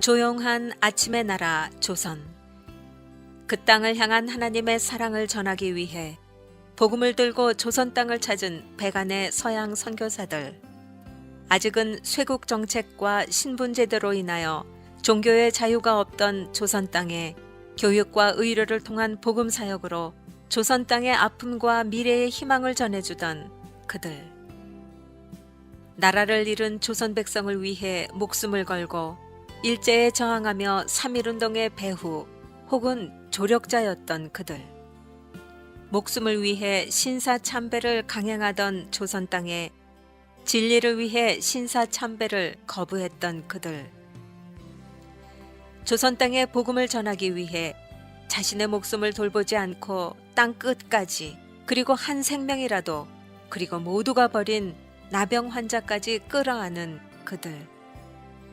조용한 아침의 나라 조선. 그 땅을 향한 하나님의 사랑을 전하기 위해 복음을 들고 조선 땅을 찾은 백안의 서양 선교사들. 아직은 쇄국 정책과 신분 제도로 인하여 종교의 자유가 없던 조선 땅에 교육과 의료를 통한 복음 사역으로 조선 땅의 아픔과 미래의 희망을 전해주던 그들. 나라를 잃은 조선 백성을 위해 목숨을 걸고 일제에 저항하며 3.1운동의 배후 혹은 조력자였던 그들. 목숨을 위해 신사참배를 강행하던 조선 땅에 진리를 위해 신사참배를 거부했던 그들. 조선 땅에 복음을 전하기 위해 자신의 목숨을 돌보지 않고 땅 끝까지, 그리고 한 생명이라도, 그리고 모두가 버린 나병 환자까지 끌어안은 그들.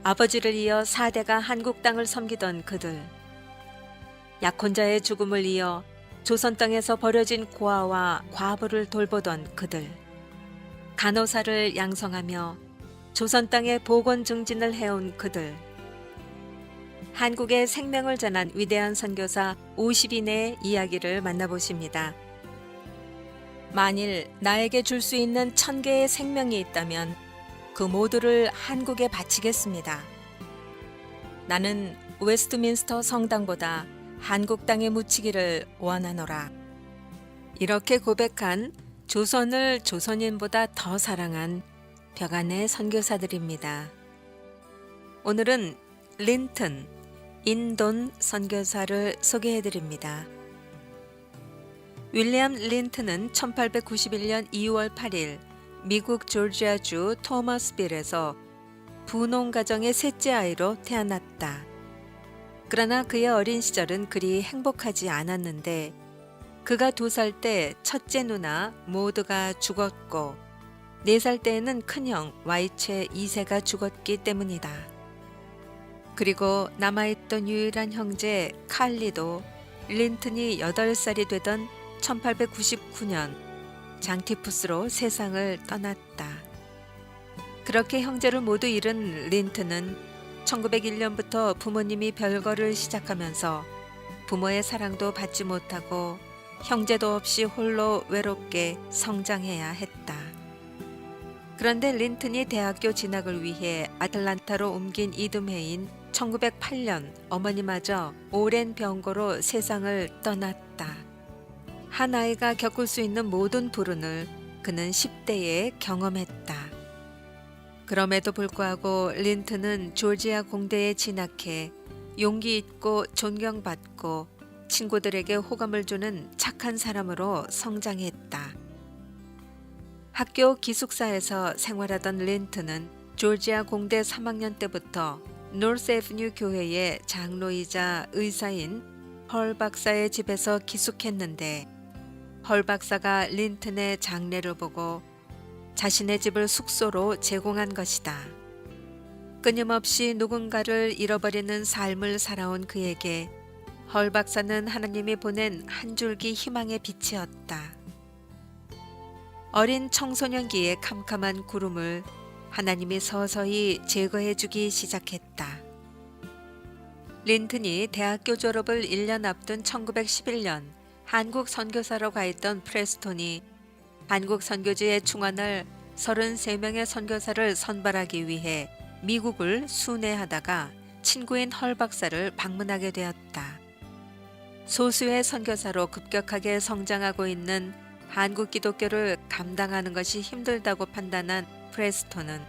아버지를 이어 4대가 한국 땅을 섬기던 그들. 약혼자의 죽음을 이어 조선 땅에서 버려진 고아와 과부를 돌보던 그들. 간호사를 양성하며 조선 땅에 보건 증진을 해온 그들. 한국의 생명을 전한 위대한 선교사 50인의 이야기를 만나보십니다. 만일 나에게 줄 수 있는 1000개의 생명이 있다면 그 모두를 한국에 바치겠습니다. 나는 웨스트민스터 성당보다 한국 땅에 묻히기를 원하노라. 이렇게 고백한 조선을 조선인보다 더 사랑한 벽안의 선교사들입니다. 오늘은 린튼, 인돈 선교사를 소개해드립니다. 윌리엄 린튼은 1891년 2월 8일 미국 조지아주 토머스빌에서 부농 가정의 셋째 아이로 태어났다. 그러나 그의 어린 시절은 그리 행복하지 않았는데 그가 2살 때 첫째 누나 모두가 죽었고 4살 때에는 큰형 와이체 2세가 죽었기 때문이다. 그리고 남아있던 유일한 형제 칼리도 린튼이 8살이 되던 1899년 장티푸스로 세상을 떠났다. 그렇게 형제를 모두 잃은 린튼은 1901년부터 부모님이 별거를 시작하면서 부모의 사랑도 받지 못하고 형제도 없이 홀로 외롭게 성장해야 했다. 그런데 린튼이 대학교 진학을 위해 아틀란타로 옮긴 이듬해인 1908년 어머니마저 오랜 병고로 세상을 떠났다. 한 아이가 겪을 수 있는 모든 불운을 그는 10대에 경험했다. 그럼에도 불구하고 린튼은 조지아 공대에 진학해 용기 있고 존경받고 친구들에게 호감을 주는 착한 사람으로 성장했다. 학교 기숙사에서 생활하던 린튼은 조지아 공대 3학년 때부터 노스 애브뉴 교회의 장로이자 의사인 헐 박사의 집에서 기숙했는데 헐 박사가 린튼의 장래를 보고 자신의 집을 숙소로 제공한 것이다. 끊임없이 누군가를 잃어버리는 삶을 살아온 그에게 헐 박사는 하나님이 보낸 한 줄기 희망의 빛이었다. 어린 청소년기의 캄캄한 구름을 하나님이 서서히 제거해 주기 시작했다. 린튼이 대학교 졸업을 1년 앞둔 1911년 한국 선교사로 가 있던 프레스톤이 한국 선교지에 충원할 33명의 선교사를 선발하기 위해 미국을 순회하다가 친구인 헐 박사를 방문하게 되었다. 소수의 선교사로 급격하게 성장하고 있는 한국 기독교를 감당하는 것이 힘들다고 판단한 프레스톤은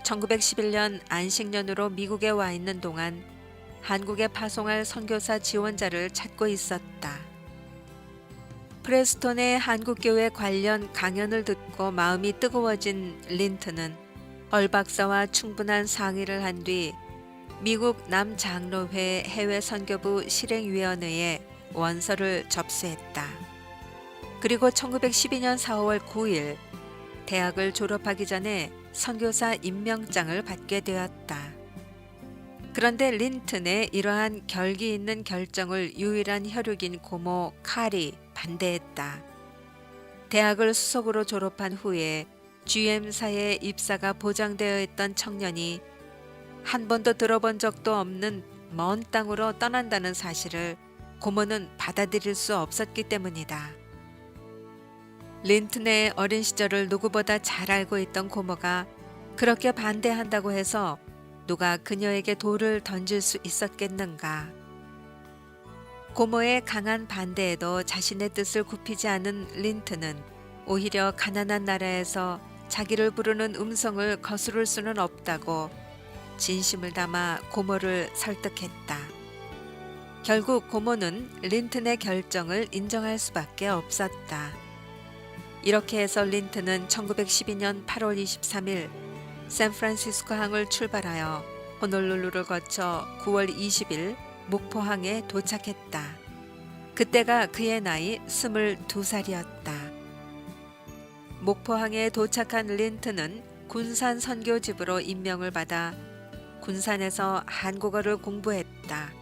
1911년 안식년으로 미국에 와 있는 동안 한국에 파송할 선교사 지원자를 찾고 있었다. 프레스톤의 한국교회 관련 강연을 듣고 마음이 뜨거워진 린튼은 헐 박사와 충분한 상의를 한 뒤 미국 남장로회 해외선교부 실행위원회에 원서를 접수했다. 그리고 1912년 4월 9일 대학을 졸업하기 전에 선교사 임명장을 받게 되었다. 그런데 린튼의 이러한 결기 있는 결정을 유일한 혈육인 고모 칼이 반대했다. 대학을 수석으로 졸업한 후에 GM사의 입사가 보장되어 있던 청년이 한 번도 들어본 적도 없는 먼 땅으로 떠난다는 사실을 고모는 받아들일 수 없었기 때문이다. 린튼의 어린 시절을 누구보다 잘 알고 있던 고모가 그렇게 반대한다고 해서 누가 그녀에게 돌을 던질 수 있었겠는가. 고모의 강한 반대에도 자신의 뜻을 굽히지 않은 린튼은 오히려 가난한 나라에서 자기를 부르는 음성을 거스를 수는 없다고 진심을 담아 고모를 설득했다. 결국 고모는 린튼의 결정을 인정할 수밖에 없었다. 이렇게 해서 린튼은 1912년 8월 23일 샌프란시스코 항을 출발하여 호놀룰루를 거쳐 9월 20일 목포항에 도착했다. 그때가 그의 나이 22살이었다. 목포항에 도착한 린튼은 군산 선교집으로 임명을 받아 군산에서 한국어를 공부했다.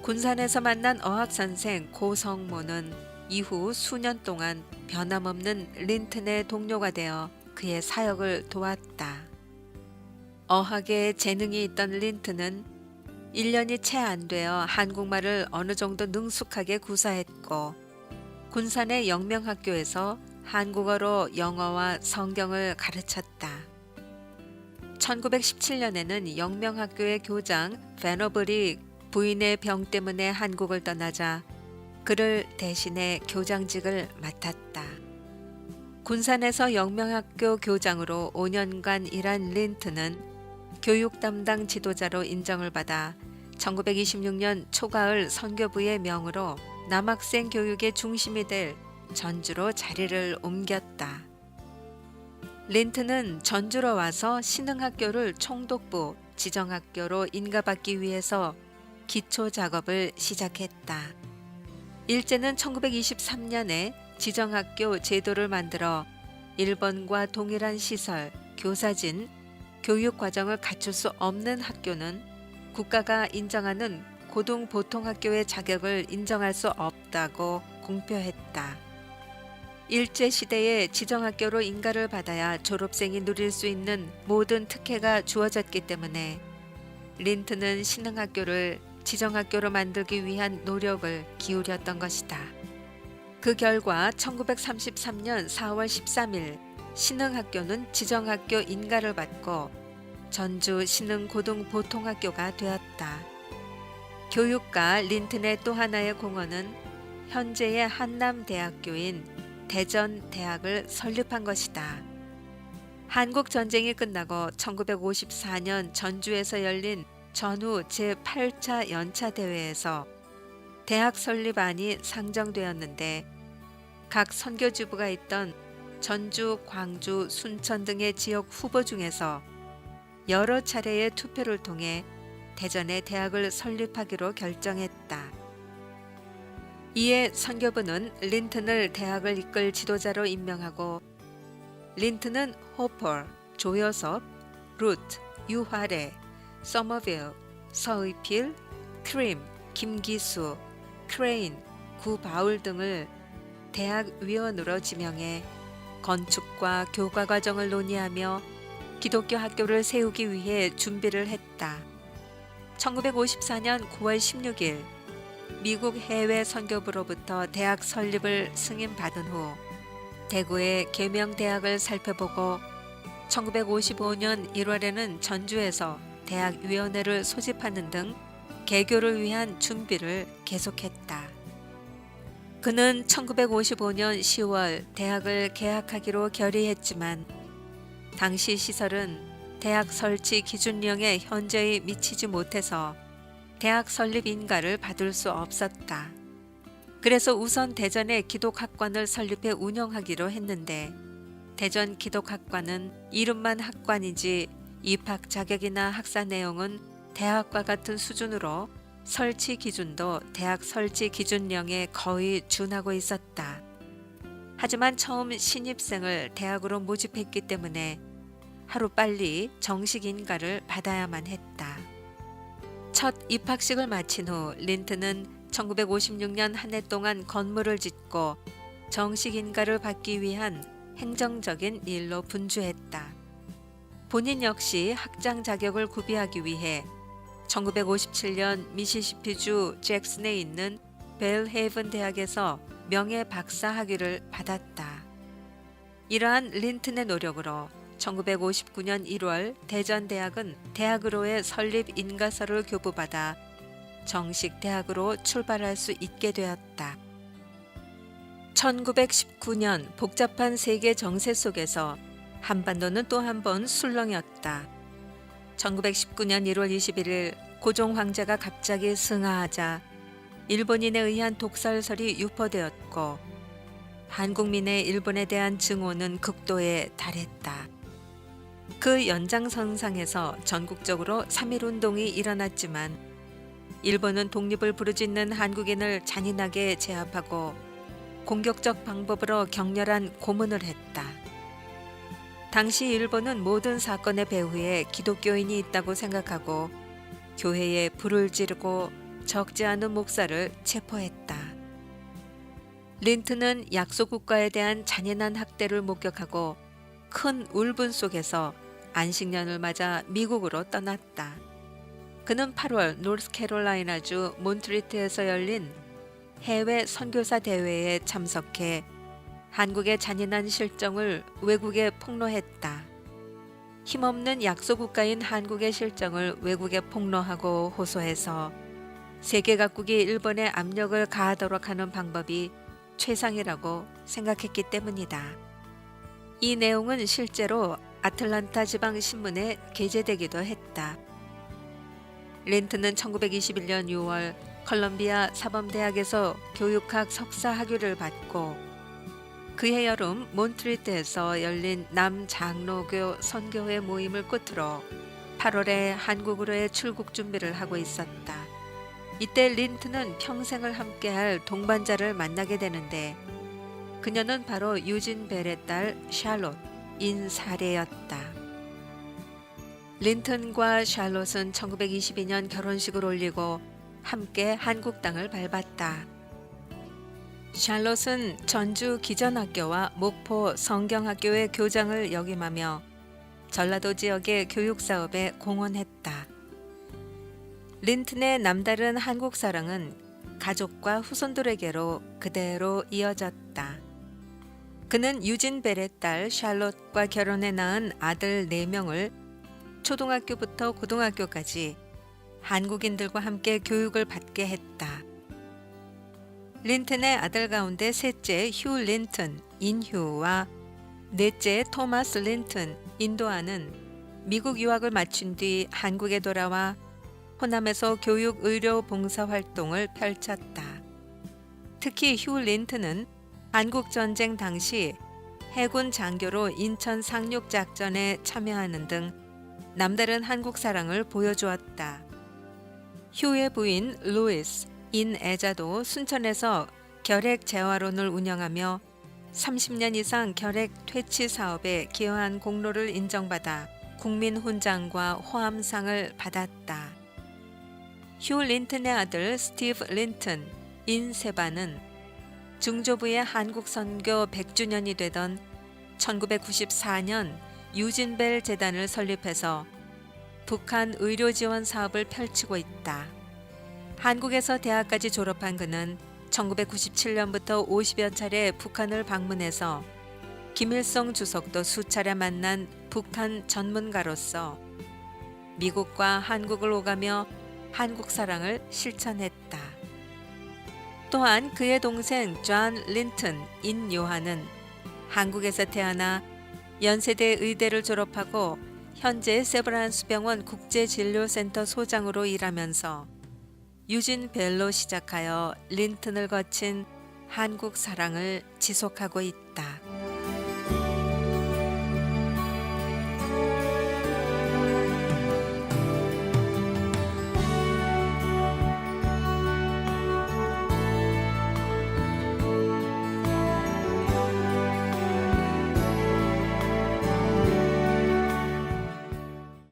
군산에서 만난 어학선생 고성모는 이후 수년 동안 변함없는 린튼의 동료가 되어 그의 사역을 도왔다. 어학에 재능이 있던 린튼은 1년이 채 안 되어 한국말을 어느 정도 능숙하게 구사했고 군산의 영명학교에서 한국어로 영어와 성경을 가르쳤다. 1917년에는 영명학교의 교장 베너블이 부인의 병 때문에 한국을 떠나자 그를 대신해 교장직을 맡았다. 군산에서 영명학교 교장으로 5년간 일한 린튼은 교육 담당 지도자로 인정을 받아 1926년 초가을 선교부의 명으로 남학생 교육의 중심이 될 전주로 자리를 옮겼다. 린튼은 전주로 와서 신흥학교를 총독부 지정학교로 인가받기 위해서 기초 작업을 시작했다. 일제는 1923년에 지정학교 제도를 만들어 일본과 동일한 시설, 교사진, 교육 과정을 갖출 수 없는 학교는 국가가 인정하는 고등보통학교의 자격을 인정할 수 없다고 공표했다. 일제시대에 지정학교로 인가를 받아야 졸업생이 누릴 수 있는 모든 특혜가 주어졌기 때문에 린튼은 신흥학교를 지정학교로 만들기 위한 노력을 기울였던 것이다. 그 결과 1933년 4월 13일 신흥학교는 지정학교 인가를 받고 전주 신흥고등보통학교가 되었다. 교육가 린튼의 또 하나의 공헌은 현재의 한남대학교인 대전대학을 설립한 것이다. 한국전쟁이 끝나고 1954년 전주에서 열린 전후 제8차 연차대회에서 대학 설립안이 상정되었는데 각 선교지부가 있던 전주, 광주, 순천 등의 지역 후보 중에서 여러 차례의 투표를 통해 대전에 대학을 설립하기로 결정했다. 이에 선교부는 린튼을 대학을 이끌 지도자로 임명하고 린튼은 호퍼, 조여섭, 루트, 유화래, 서머빌, 서의필, 크림, 김기수, 크레인, 구바울 등을 대학 위원으로 지명해 건축과 교과 과정을 논의하며 기독교 학교를 세우기 위해 준비를 했다. 1954년 9월 16일 미국 해외 선교부로부터 대학 설립을 승인받은 후 대구의 계명대학을 살펴보고 1955년 1월에는 전주에서 대학위원회를 소집하는 등 개교를 위한 준비를 계속했다. 그는 1955년 10월 대학을 개학하기로 결의했지만 당시 시설은 대학 설치 기준령에 현저히 미치지 못해서 대학 설립 인가를 받을 수 없었다. 그래서 우선 대전에 기독학관을 설립해 운영하기로 했는데 대전 기독학관은 이름만 학관이지 입학 자격이나 학사 내용은 대학과 같은 수준으로 설치 기준도 대학 설치 기준령에 거의 준하고 있었다. 하지만 처음 신입생을 대학으로 모집했기 때문에 하루빨리 정식 인가를 받아야만 했다. 첫 입학식을 마친 후 린튼은 1956년 한 해 동안 건물을 짓고 정식 인가를 받기 위한 행정적인 일로 분주했다. 본인 역시 학장 자격을 구비하기 위해 1957년 미시시피주 잭슨에 있는 벨헤이븐 대학에서 명예 박사 학위를 받았다. 이러한 린튼의 노력으로 1959년 1월 대전대학은 대학으로의 설립 인가서를 교부받아 정식 대학으로 출발할 수 있게 되었다. 1919년 복잡한 세계 정세 속에서 한반도는 또 한 번 술렁였다. 1919년 1월 21일 고종 황제가 갑자기 승하하자 일본인에 의한 독살설이 유포되었고 한국민의 일본에 대한 증오는 극도에 달했다. 그 연장선상에서 전국적으로 3.1운동이 일어났지만 일본은 독립을 부르짖는 한국인을 잔인하게 제압하고 공격적 방법으로 격렬한 고문을 했다. 당시 일본은 모든 사건의 배후에 기독교인이 있다고 생각하고 교회에 불을 지르고 적지 않은 목사를 체포했다. 린튼은 약소국가에 대한 잔인한 학대를 목격하고 큰 울분 속에서 안식년을 맞아 미국으로 떠났다. 그는 8월 노스캐롤라이나주 몬트리트에서 열린 해외 선교사 대회에 참석해 한국의 잔인한 실정을 외국에 폭로했다. 힘없는 약소국가인 한국의 실정을 외국에 폭로하고 호소해서 세계 각국이 일본에 압력을 가하도록 하는 방법이 최상이라고 생각했기 때문이다. 이 내용은 실제로 아틀란타 지방 신문에 게재되기도 했다. 린튼은 1921년 6월 컬럼비아 사범대학에서 교육학 석사 학위를 받고 그해 여름 몬트리트에서 열린 남장로교 선교회 모임을 끝으로 8월에 한국으로의 출국 준비를 하고 있었다. 이때 린튼은 평생을 함께할 동반자를 만나게 되는데 그녀는 바로 유진 벨의 딸 샬롯 인사례였다. 린튼과 샬롯은 1922년 결혼식을 올리고 함께 한국 땅을 밟았다. 샬롯은 전주 기전학교와 목포 성경학교의 교장을 역임하며 전라도 지역의 교육사업에 공헌했다. 린튼의 남다른 한국 사랑은 가족과 후손들에게로 그대로 이어졌다. 그는 유진 벨의 딸 샬롯과 결혼해 낳은 아들 4명을 초등학교부터 고등학교까지 한국인들과 함께 교육을 받게 했다. 린튼의 아들 가운데 셋째 휴 린튼, 인휴와 넷째 토마스 린튼, 인도아는 미국 유학을 마친 뒤 한국에 돌아와 호남에서 교육 의료 봉사 활동을 펼쳤다. 특히 휴 린튼은 한국 전쟁 당시 해군 장교로 인천 상륙 작전에 참여하는 등 남다른 한국 사랑을 보여주었다. 휴의 부인 루이스 인애자도 순천에서 결핵 재활원을 운영하며 30년 이상 결핵 퇴치 사업에 기여한 공로를 인정받아 국민훈장과 호암상을 받았다. 휴 린튼의 아들 스티브 린튼 인세바는 중조부의 한국 선교 100주년이 되던 1994년 유진벨 재단을 설립해서 북한 의료 지원 사업을 펼치고 있다. 한국에서 대학까지 졸업한 그는 1997년부터 50여 차례 북한을 방문해서 김일성 주석도 수차례 만난 북한 전문가로서 미국과 한국을 오가며 한국 사랑을 실천했다. 또한 그의 동생 존 린튼 인요한은 한국에서 태어나 연세대 의대를 졸업하고 현재 세브란스 병원 국제진료센터 소장으로 일하면서 유진 벨로 시작하여 린튼을 거친 한국 사랑을 지속하고 있다.